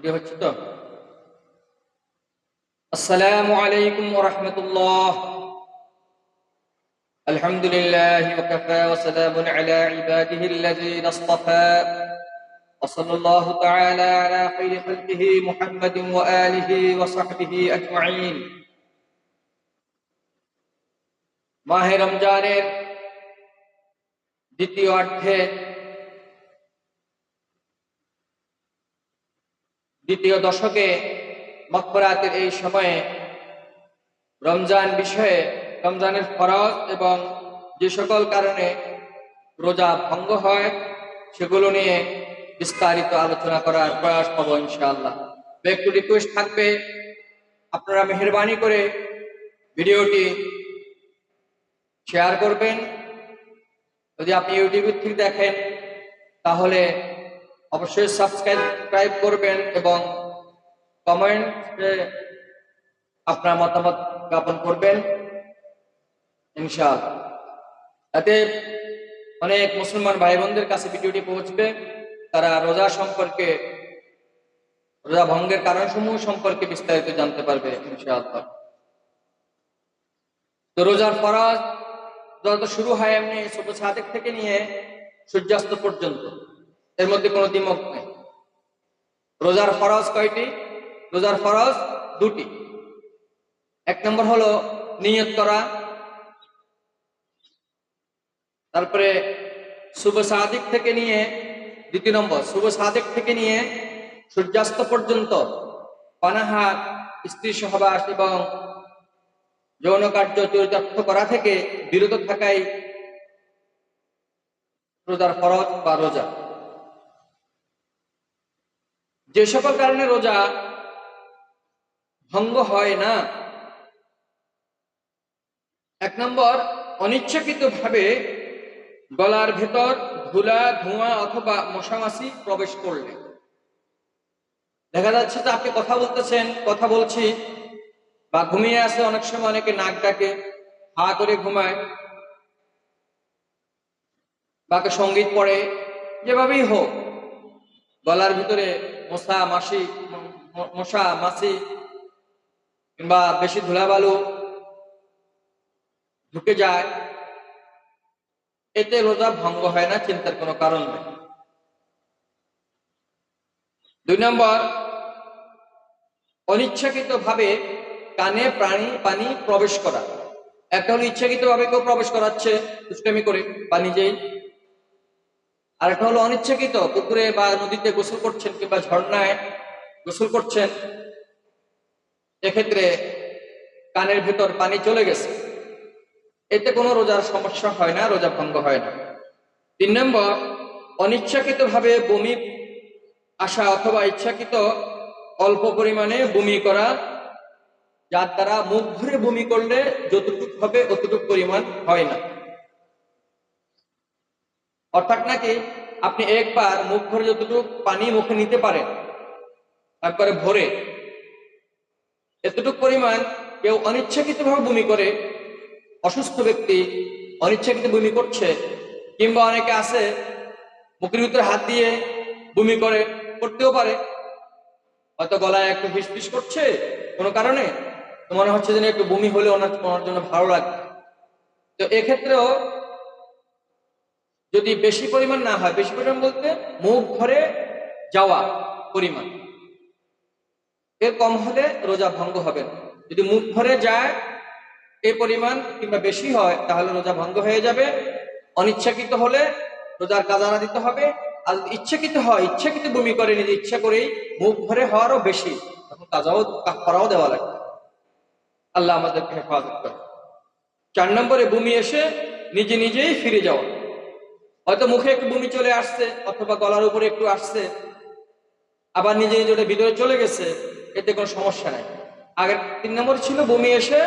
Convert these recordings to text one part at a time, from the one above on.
Video হচ্ছে তো। আসসালামু আলাইকুম ওয়া রাহমাতুল্লাহ। আলহামদুলিল্লাহি ওয়া কাফা ওয়া সালামুন আলা ইবাদিহিল্লাযীনা ইসতাফা ওয়া সাল্লাল্লাহু তাআলা আলা খায়রি খালকিহি মুহাম্মাদিন ওয়া আলিহি ওয়া সাহবিহি আজমাইন। মাহে রমজানের দ্বিতীয় অর্ধে দ্বিতীয় দশকে মকবরাতের এই সময়ে রমজান বিষয়ে, রমজানের ফরজ এবং যে সকল কারণে রোজা ভঙ্গ হয় সেগুলো নিয়ে বিস্তারিত আলোচনা করার প্রয়াস পাবো ইনশাআল্লাহ। একটু রিকোয়েস্ট থাকবে, আপনারা মেহেরবানি করে ভিডিওটি শেয়ার করবেন। যদি আপনি ইউটিউব থেকে দেখেন তাহলে অবশ্যই সাবস্ক্রাইব করবেন এবং কমেন্টে আপনার মতামত জ্ঞাপন করবেন ইনশাআল্লাহ। তাতে অনেক মুসলমান ভাই বোনদের কাছে ভিডিওটি পৌঁছবে, তারা রোজা সম্পর্কে, রোজা ভঙ্গের কারণসমূহ সম্পর্কে বিস্তারিত জানতে পারবে ইনশাআল্লাহ। তো রোজার ফরজ যত শুরু হয় এমনি সুবহ সাদেক থেকে নিয়ে সূর্যাস্ত পর্যন্ত, এর মধ্যে কোনো দ্বিমত নেই। রোজার ফরজ কয়টি? রোজার ফরজ দুটি। এক নম্বর হলো নিয়ত করা, তারপরে সুবহ সাদিক থেকে নিয়ে, দ্বিতীয় নম্বর সুবহ সাদিক থেকে নিয়ে সূর্যাস্ত পর্যন্ত পানাহার, স্ত্রী সহবাস এবং যৌন কার্য চরিতার্থ করা থেকে বিরত থাকাই রোজার ফরজ বা রোজা। যে সকল কারণে রোজা ভঙ্গ হয় না, এক নম্বর অনিচ্ছাকৃত ভাবে গলার ভেতর ধুলা, ধোঁয়া অথবা মশামাছি প্রবেশ করলে। দেখা যাচ্ছে যে আপনি কথা বলতেছেন, কথা বলছি বা ঘুমিয়ে আসে, অনেক সময় অনেকে নাক ডাকে, হা করে ঘুমায় বা সঙ্গীত পড়ে, যেভাবেই হোক গলার ভিতরে মশা মাছি কিংবা বেশি ধুলাবালু ঢুকে যায়, এতে রোজা ভঙ্গ হয় না, চিন্তার কোনো কারণ নেই। দুই নম্বর অনিচ্ছাকৃত ভাবে কানে পানি প্রবেশ করা। একটা হলো ইচ্ছাকৃত ভাবে কেউ প্রবেশ করাচ্ছে দুষ্টামি করে বা নিজেই, আর একটা হলো অনিচ্ছাকৃত পুকুরে বা নদীতে গোসল করছেন কিংবা ঝর্ণায় গোসল করছেন, এক্ষেত্রে কানের ভেতর পানি চলে গেছে, এতে কোনো রোজার সমস্যা হয় না, রোজা ভঙ্গ হয় না। তিন নম্বর অনিচ্ছাকৃত ভাবে বমি আসা অথবা ইচ্ছাকৃত অল্প পরিমাণে বমি করা, যার দ্বারা মুখ ভরে বমি করলে যতটুকু হবে অতটুকু পরিমাণ হয় না। অর্থাৎ নাকি আপনি একবার মুখ ভরে যতটুকু পানি মুখে নিতে পারেন তারপরে ভরে, এতটুকু পরিমাণ কেউ অনিচ্ছাকৃত ভাবে বমি করে, অসুস্থ ব্যক্তি অনিচ্ছাকৃত বমি করছে, কিংবা অনেকে আছে মুখের ভিতরে হাত দিয়ে বমি করে, করতেও পারে, হয়তো গলায় একটু ফিসফিস করছে কোনো কারণে, তো মনে হচ্ছে যেন একটু বমি হলে ওনার জন্য ভালো লাগবে। তো এক্ষেত্রেও যদি বেশি পরিমাণ না হয়, বেশি পরিমাণ বলতে মুখ ভরে যাওয়া পরিমাণ, এর কম হলে রোজা ভঙ্গ হবে না। যদি মুখ ভরে যায় এই পরিমাণ কিংবা বেশি হয় তাহলে রোজা ভঙ্গ হয়ে যাবে। অনিচ্ছাকৃত হলে রোজার কাজারা দিতে হবে। আর যদি ইচ্ছাকৃত হয়, ইচ্ছাকৃত বমি করে নিজে ইচ্ছা করেই, মুখ ভরে হওয়ারও বেশি, তখন কাফারাও দেওয়া লাগবে। আল্লাহ আমাদেরকে হেফাজত করে। 4 নম্বরে বমি এসে নিজে নিজেই ফিরে যাওয়া। হয়তো মুখে একটু বমি চলে আসছে অথবা গলার উপরে একটু আসছে, আবার নিজে নিজে ওটা ভিতরে চলে গেছে, এতে কোনো সমস্যা নাই। আগের 3 নম্বর ছিল বমি এসে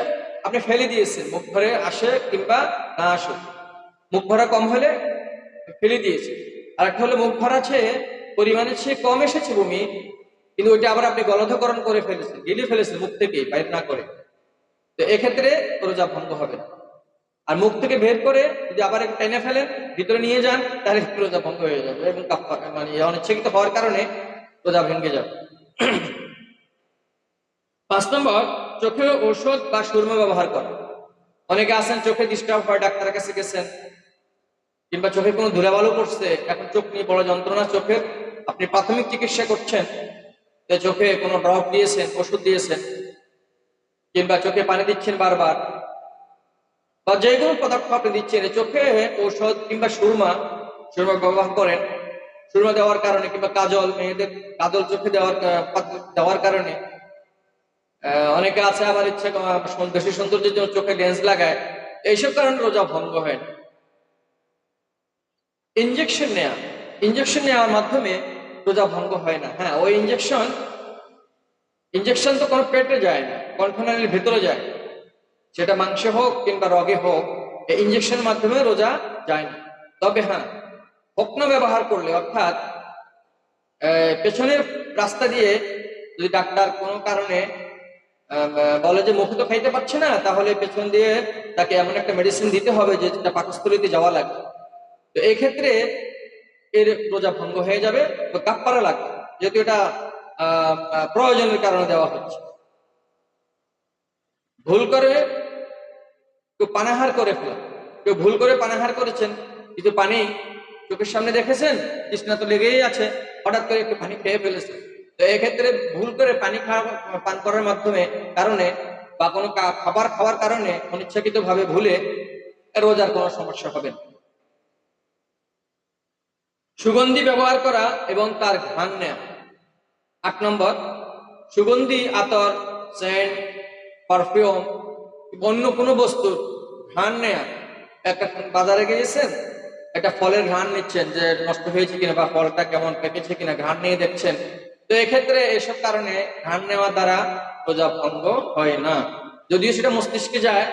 আপনি ফেলে দিয়েছেন, মুখ ভরে আসে কিংবা না আসে, মুখ ভরা কম হলে ফেলে দিয়েছে। আর একটা হলো মুখ ভরা চেয়ে পরিমাণের চেয়ে কম এসেছে বমি, কিন্তু ওইটা আবার আপনি গলধকরণ করে ফেলেছেন, গিলে ফেলেছেন মুখ থেকে বাইরে না করে, তো এক্ষেত্রে রোজা ভঙ্গ হবে না। আর মুখ থেকে বের করে যদি আবার একটু টেনে ফেলেন, ভিতরে নিয়ে যান, তাহলে রোজা ভঙ্গ হয়ে যাবে এবং মানে অনিচ্ছাকৃত হওয়ার কারণে রোজা ভেঙে যাবে। 5 নম্বর, চোখে ঔষধ বা সুরমা ব্যবহার করা। অনেকে আছেন চোখে ডিস্টার্ব হয়, ডাক্তারের কাছে গেছেন, কিংবা চোখে কোনো ধুলাবালু পড়ছে, এখন চোখ নিয়ে বড় যন্ত্রণা চোখের, আপনি প্রাথমিক চিকিৎসা করছেন, চোখে কোনো ড্রপ দিয়েছেন, ওষুধ দিয়েছেন, কিংবা চোখে পানি দিচ্ছেন বারবার, বা যে কোনো পদার্থ আপনি দিচ্ছেন, চোখে ঔষধ কিংবা সুরমা সুরমা ব্যবহার করেন। সুরমা দেওয়ার কারণে কিংবা কাজল, মেয়েদের কাজল চোখে দেওয়ার কারণে, অনেকে আছে আবার ইচ্ছে বেশি সৌন্দর্যের জন্য চোখে লেন্স লাগায়, এইসব কারণে রোজা ভঙ্গ হয় না। ইঞ্জেকশন নেওয়ার মাধ্যমে রোজা ভঙ্গ হয় না। হ্যাঁ, ওই ইঞ্জেকশন তো কোনো পেটে যায় না, কণ্ঠনালীর ভেতরে যায়, সেটা মাংসে হোক কিংবা রগে হোক, এই ইঞ্জেকশনের মাধ্যমে রোজা যায় না। তবে হ্যাঁ, হকন ব্যবহার করলে, অর্থাৎ পেছনের রাস্তা দিয়ে যদি ডাক্তার কোনো কারণে বলে যে মুখে তো খাইতে পারছে না, তাহলে পেছন দিয়ে তাকে এমন একটা মেডিসিন দিতে হবে যেটা পাকস্থলীতে যাওয়া লাগবে, তো এই ক্ষেত্রে এর রোজা ভঙ্গ হয়ে যাবে, কাফারা লাগবে, যেহেতু এটা প্রয়োজনের কারণে দেওয়া হচ্ছে। ভুল করে কেউ পানাহার করে ফেলা, কেউ ভুল করে পানাহার করেছেন, কিন্তু পানি চোখের সামনে দেখেছেন, তৃষ্ণা তো লেগেই আছে, হঠাৎ করে একটু পানি খেয়ে ফেলেছেন, তো এক্ষেত্রে ভুল করে পানি পান করার কারণে বা কোনো খাবার খাওয়ার কারণে অনিচ্ছাকৃত ভাবে ভুলে রোজার কোনো সমস্যা হবে না। সুগন্ধি ব্যবহার করা এবং তার ঘ্রাণ নেওয়া। 8 নম্বর, সুগন্ধি, আতর, সেন্ট, পারফিউম, অন্য কোনো বস্তুর ঘ্রাণ নেয়া। একটা বাজারে গিয়েছেন, একটা ফলের ঘ্রাণ নিচ্ছেন যে নষ্ট হয়েছে কিনা বা ফলটা কেমন পেকেছে কিনা, ঘ্রাণ নিয়ে দেখছেন, তো এক্ষেত্রে এসব কারণে ঘ্রাণ নেওয়া দ্বারা রোজা ভঙ্গ হয় না। যদিও সেটা মস্তিষ্কে যায়,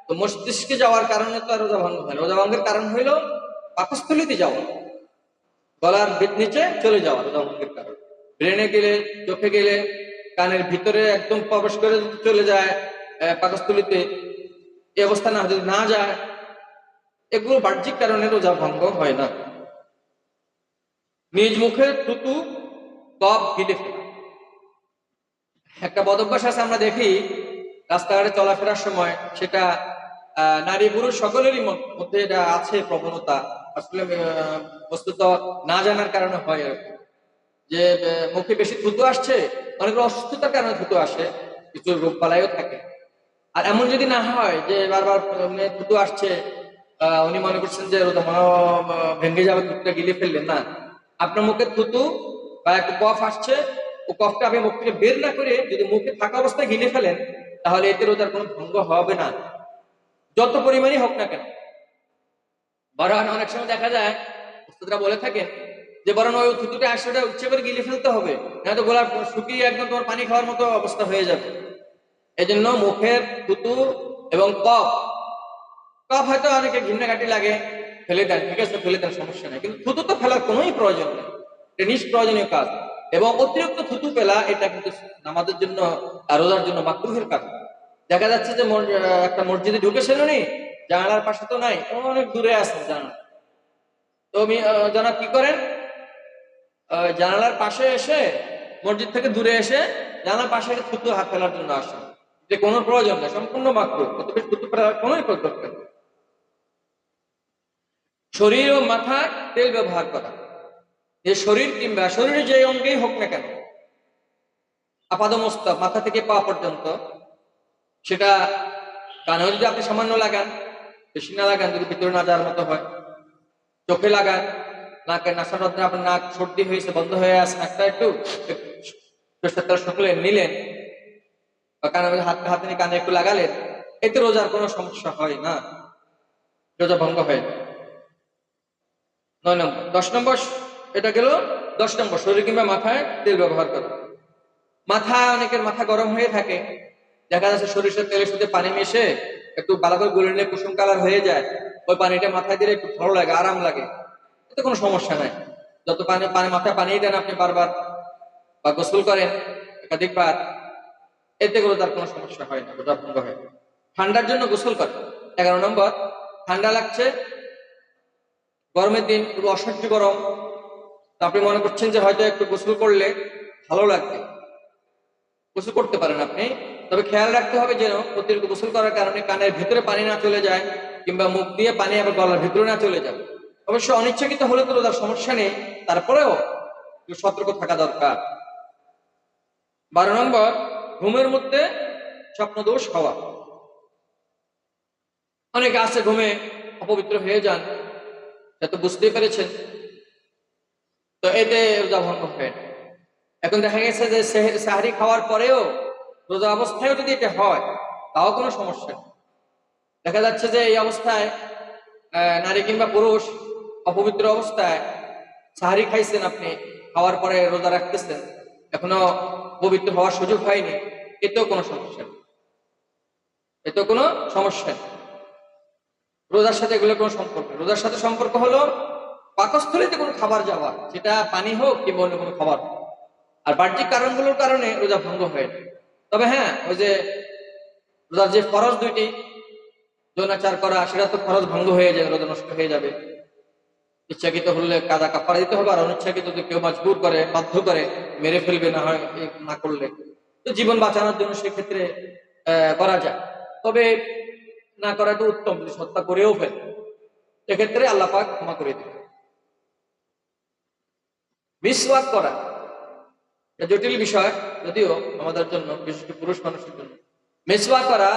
তো মস্তিষ্কে যাওয়ার কারণে তো রোজা ভঙ্গ হয় না। রোজা ভঙ্গের কারণ হইল পাকস্থলীতে যাওয়া, গলার নিচে চলে যাওয়া রোজা ভঙ্গের কারণ। ব্রেনে গেলে, চোখে গেলে, কানের ভিতরে একদম প্রবেশ করে চলে যায় পাকস্থলীতে, এই অবস্থা না যদি না যায়, এগুলো বাহ্যিক কারণে রোজা ভঙ্গ হয় না। নিজ মুখে থুতু, কফ গিলে ফেলা। একটা বদভ্যাস আছে, আমরা দেখি রাস্তাঘাটে চলাফেরার সময়, সেটা নারী পুরুষ সকলেরই মধ্যে এটা আছে প্রবণতা, আসলে বস্তুত না জানার কারণে হয় যে মুখে বেশি থুতু আসছে, অনেক অসুস্থতার কারণে থুতু আসে, কিছু রোগ বালাইও থাকে। আর এমন যদি না হয় যে বারবার থুতু আসছে, উনি মনে করছেন যে ভেঙে যাবে, থুতুটা গিলে ফেললেন না, আপনার মুখে থুতু বা একটু কফ আসছে, ও কফটা আপনি মুখ থেকে বের না করে যদি মুখে থাকা অবস্থায় গিলে ফেলেন, তাহলে এতে রোজার কোনো ভঙ্গ হবে না, যত পরিমাণই হোক না কেন। বরং অনেক সময় দেখা যায় ওস্তাদরা বলে থাকেন যে বরং ওই থুতুটা আসলে উচ্চ করে গিলে ফেলতে হবে, না তো গোলাপ শুকিয়ে একদম তোমার পানি খাওয়ার মতো অবস্থা হয়ে যাবে। এই জন্য মুখের থুতু এবং কফ, হয়তো অনেকে ঘৃণাঘাটি লাগে, ফেলে দেন, ঠিক আছে ফেলে দেন, সমস্যা নেই, কিন্তু থুতু তো ফেলার কোনোই প্রয়োজন নেই, এটা নিষ্প্রয়োজনীয় কাজ। এবং অতিরিক্ত থুতু ফেলা, এটা কিন্তু আমাদের জন্য, রোজার জন্য মাকরুহের কাজ। দেখা যাচ্ছে যে একটা মসজিদে ঢুকেছেন উনি, জানালার পাশে তো নাই, অনেক দূরে আছেন জানালা, তো জানা কি করেন, জানালার পাশে এসে, মসজিদ থেকে দূরে এসে জানালার পাশে থুতু হাত ফেলার জন্য আসেন, যে কোনো প্রয়োজন নেই, সম্পূর্ণ মাকরুহ, অত বেশি থুতু ফেলার কোনোই দরকার নেই। শরীর ও মাথায় তেল ব্যবহার করা। যে শরীর কিংবা শরীরে যে অঙ্গেই হোক না কেন, আপাদমস্তক, মাথা থেকে পা পর্যন্ত, সেটা কানে যদি আপনি সামান্য লাগান, বেশি না লাগান, যদি ভিতরে না যাওয়ার মতো হয়, চোখে লাগান, নাকের নাসারদ্রে আপনার নাক সর্দি হয়েছে, বন্ধ হয়ে আসে, নাকটা একটু শুকলেন, নিলেন, বা কানে হাতে নিয়ে কানে একটু লাগালেন, এতে রোজার কোনো সমস্যা হয় না, রোজা ভঙ্গ হয় না। 9 নম্বর। 10 নম্বর, এটা গেল 10 নম্বর, শরীর কিংবা মাথায় তেল ব্যবহার করা। অনেকের মাথা গরম হয়ে থাকে, দেখা যাচ্ছে সরিষার তেলের সাথে পানি মিশে একটু ভালো করে গুলে নিলে কুসুম কালার হয়ে যায়, ওই পানিটা মাথায় দিলে একটু ভালো লাগে, আরাম লাগে, এতে কোনো সমস্যা নাই। যত মাথায় পানি দেন আপনি বারবার, বা গোসল করেন একাধিকবার, এতে করে তার কোনো সমস্যা হয় না, রোজা ভঙ্গ হয়। ঠান্ডার জন্য গোসল করে। 11 নম্বর, ঠান্ডা লাগছে, গরমের দিন অসহ্য গরম, আপনি মনে করছেন যে হয়তো একটু গোসল করলে ভালো লাগবে, গোসল করতে পারেন আপনি, তবে খেয়াল রাখতে হবে যেন অতিরিক্ত গোসল করার কারণে কানের ভিতরে পানি না চলে যায়, কিংবা মুখ দিয়ে পানি আবার গলার ভিতরে না চলে যায়। অবশ্য অনিচ্ছাকৃত হলে তো তার সমস্যা নেই, তারপরেও একটু সতর্ক থাকা দরকার। 12 নম্বর, ঘুমের মধ্যে স্বপ্নদোষ হওয়া। অনেকে আছে ঘুমে অপবিত্র হয়ে যান, এটা তো বুঝতেই পেরেছেন, তো এতে রোজা ভঙ্গ হয় না। এখন দেখা গেছে যে সাহরি খাওয়ার পরেও রোজা অবস্থায়ও যদি এটা হয়, তাও কোনো সমস্যা নেই। দেখা যাচ্ছে যে এই অবস্থায় নারী কিংবা পুরুষ অপবিত্র অবস্থায় সাহারি খাইছেন, আপনি খাওয়ার পরে রোজা রাখতেছেন, এখনো পবিত্র হওয়ার সুযোগ হয়নি, এতেও কোনো সমস্যা নেই, এতেও কোনো সমস্যা নেই। রোজার সাথে এগুলো কোনো সম্পর্ক নেই। রোজার সাথে সম্পর্ক হলো পাকস্থলীতে কোনো খাবার যাওয়া, সেটা পানি হোক কিংবা অন্য কোনো খাবার হোক। আর বাহ্যিক কারণগুলোর কারণে রোজা ভঙ্গ হয় না। তবে হ্যাঁ, ওই যে রোজার যে ফরজ দুইটি, যৌনাচার করা, সেটা তো ফরজ ভঙ্গ হয়ে যায়, রোজা নষ্ট হয়ে যাবে। ইচ্ছাকৃত হলে কাদা কাফারা দিতে হবে, আর অনিচ্ছাকৃত যদি কেউ মজবুর করে, বাধ্য করে, মেরে ফেলবে না হয় না করলে, তো জীবন বাঁচানোর জন্য সেক্ষেত্রে করা যায়। তবে না করাটা উত্তম, যদি হত্যা করেও ফেলে সেক্ষেত্রে আল্লাহ পাক ক্ষমা করে দেবে। মিসওয়াক করা এটা জটিল বিষয়, যদিও আমাদের জন্য, বিশেষ করে পুরুষ মানুষের জন্য মিসওয়াক করা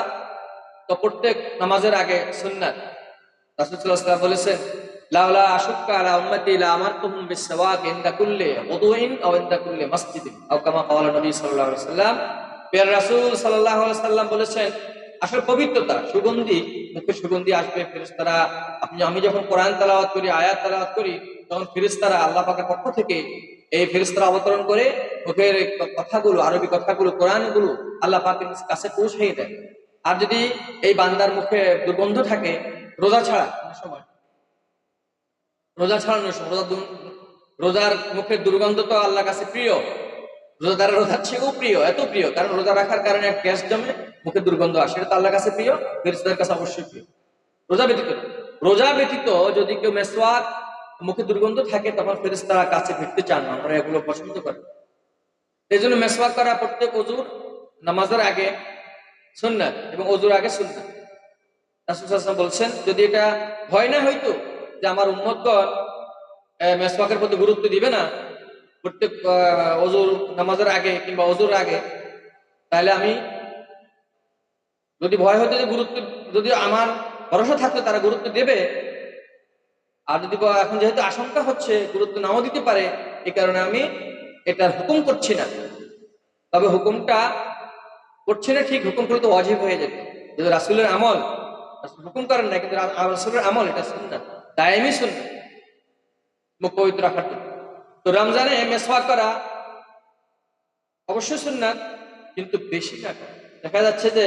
তো প্রত্যেক নামাজের আগে সুন্নাত। রাসূল সাল্লাল্লাহু আলাইহি ওয়াসাল্লাম বলেছেন, লাউলা আশুক্কা আলা উম্মতি লা আমারতুহুম বিসওয়াক ইনদা কুল্লি উযুইন আও ইনদা কুল্লি মাসজিদিন আও কামা ক্বালা নবী সাল্লাল্লাহু আলাইহি ওয়াসাল্লাম। প্রিয় রাসূল সাল্লাল্লাহু আলাইহি ওয়াসাল্লাম বলেছেন, আসলে পবিত্রতা, সুগন্ধি, মুখে সুগন্ধি আসবে। ফেরেশতারা, আমি যখন কোরআন তেলাওয়াত করি, আয়াত তেলাওয়াত করি, তখন ফেরেশতারা আল্লাহ পাকের পক্ষ থেকে এই ফেরেশতারা অবতরণ করে মুখের এই কথাগুলো, আরবি কথাগুলো, কোরআনগুলো আল্লাহ পাকের কাছে পৌঁছিয়ে দেয়। আর যদি এই বান্দার মুখে দুর্গন্ধ থাকে, রোজা ছাড়া অনেক সময়, রোজা ছাড়ানোর সময়, রোজার মুখের দুর্গন্ধ তো আল্লাহর কাছে প্রিয়, রোজাদারের রোজার চেয়েও প্রিয়, এত প্রিয়, কারণ রোজা রাখার কারণে এক গ্যাস জমে, মুখে দুর্গন্ধ আসে, এটা তো আল্লাহর কাছে প্রিয়, ফেরেশতাদের কাছে অবশ্যই প্রিয়। রোজা ব্যতীত, রোজা ব্যতীত যদি কেউ মেসওয়াক, মুখে দুর্গন্ধ থাকে, তখন ফেরেশতারা কাছে ফিরতে চান না, আমরা এগুলো পছন্দ করি। এই জন্য মেসওয়াক করা প্রত্যেক ওযুর নামাজের আগে সুন্নাত, এবং ওযুর আগে সুন্নাত। রাসূল সাল্লাল্লাহু আলাইহি ওয়াসাল্লাম বলছেন, যদি এটা ভয় না হইতো যে আমার উম্মতগণ মেসওয়াকের প্রতি গুরুত্ব দিবে না প্রত্যেক ওযুর নামাজের আগে কিংবা ওযুর আগে, তাহলে আমি, যদি ভয় হতো যে গুরুত্ব, যদি আমার ভরসা থাকতো তারা গুরুত্ব দেবে, আর যদি এখন যেহেতু আশঙ্কা হচ্ছে গুরুত্ব নাও দিতে পারে, এই কারণে আমি এটার হুকুম করছি না। তবে হুকুমটা করছি না ঠিক, হুকুম করলে তো ওয়াজিব হয়ে যেত, যদি রাসূলের আমল, রাসূল হুকুম করেন না, কিন্তু রাসূলের আমল, এটা সুন্নাত, দায়েমি সুন্নাত, মুখ পবিত্র রাখার জন্য। তো রমজানে মেসওয়াক করা অবশ্যই সুন্নাত, কিন্তু বেশি না। দেখা যাচ্ছে যে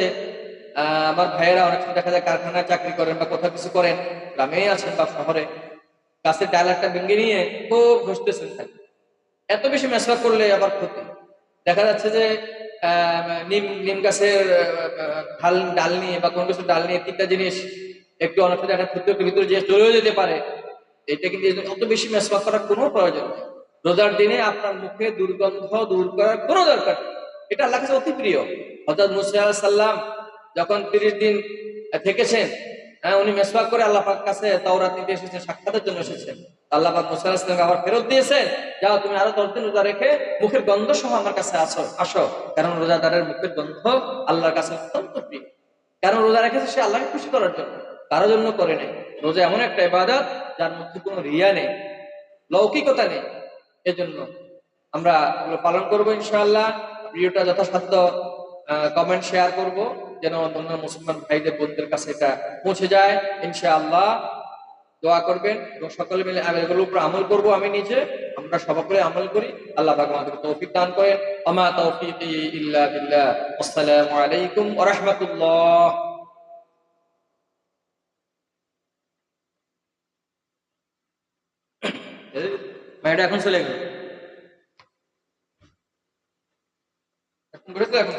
আমার ভাইয়েরা অনেক সময় দেখা যায় কারখানায় চাকরি করেন বা কোথাও কিছু করেন, গ্রামে আছেন বা শহরে, গাছের ডাল একটা ভেঙে নিয়ে খুব ঘষতেছেন, থাকে এত বেশি মেসওয়াক করলে আবার ক্ষতি। দেখা যাচ্ছে যে নিম নিম গাছের ডাল নিয়ে বা কোন কিছুর ডাল নিয়ে, তিনটা জিনিস একটু অনেক একটা ক্ষেত্রের ভিতরে যে চলেও যেতে পারে, এটা কিন্তু অত বেশি মেসওয়াক করার কোনো প্রয়োজন নেই। রোজার দিনে আপনার মুখে দুর্গন্ধ দূর করার কোনো দরকার নেই, এটা আল্লাহর কাছে অতি প্রিয়। হযরত মুসা আলাইহিস সালাম যখন 30 দিন থেকেছেন, উনি মেসওয়াক করে আল্লাহ পাকের কাছে তাওরাত নিতে এসেছেন, সাক্ষাতের জন্য এসেছেন। আল্লাহ পাক মুসা আলাইহিস সালামকে আবার ফেরত দিয়েছেন, যাও তুমি আরো 10 দিন রোজা রেখে মুখের গন্ধ সহ আমার কাছে আসো, কারণ রোজাদারের মুখের গন্ধ আল্লাহর কাছে অত্যন্ত প্রিয়। কারণ রোজা রেখেছে সে আল্লাহকে খুশি করার জন্য, কারোর জন্য করে নেই। রোজা এমন একটা ইবাদত যার মধ্যে কোনো রিয়া নেই, লৌকিকতা নেই। এজন্য আমরা এগুলো পালন করবো ইনশাআল্লাহ। ভিডিওটা যথাসাধ্য কমেন্ট শেয়ার করব, যেন অন্য মুসলমান ভাইদের বোনদের কাছে এটা পৌঁছে যায় ইনশাআল্লাহ। দোয়া করবেন এবং সকলে মিলে এগুলোর উপর আমল করব। আমি নিজে, আমরা সকলে আমল করি। আল্লাহ পাক আমাদের তৌফিক দান করেন। ওমা তৌফিকি ইল্লা বিল্লাহ। আসসালামু আলাইকুম ওয়া রাহমাতুল্লাহ। ভাইটা এখন চলে গেল, এখন ঘুরে তো এখন